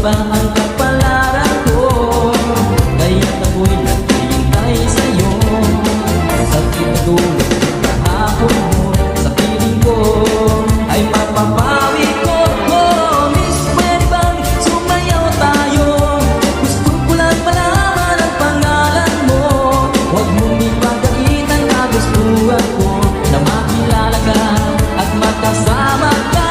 ba ang kapalaran ko? Kaya't ako'y naghihintay sa'yo. Sa tinutulog ng kahapon mo, sa piling ko ay mapapawi ko. Miss, pwede bang sumayaw tayo? Gusto ko lang malaman ang pangalan mo. Huwag mong ipagait ang kagustuhan ko, na makilala ka at makasama ka.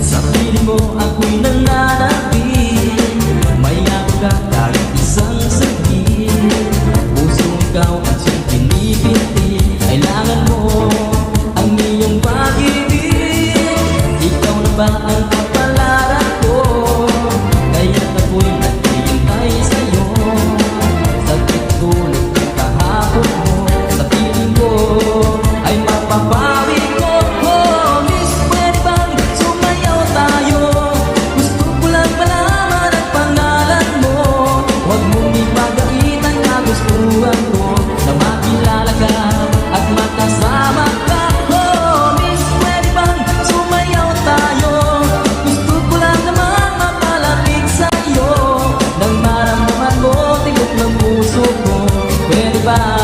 Sa piling mo ako'y nananabik, mayak ka kahit isang saglit. Puso ikaw at siyang pinipinti, kailangan mo ang iyong pag-ibig. Ikaw na ba ang kapalaran ko? Kaya't ako'y naghihintay sa'yo. Sa tinutulog ng kahapon mo, sa piling ko ay mapapawi ko. Miss, pwede bang sumayaw tayo? Gusto ko lang malaman ang pangalan mo. Huwag mong ipagait ang kagustuhan ko, na makilala ka at makasama ka. Miss, pwede bang sumayaw tayo? Gusto ko lang naman mapalapit sa'yo, nang maramdaman mo tibok ng puso ko. Pwede ba?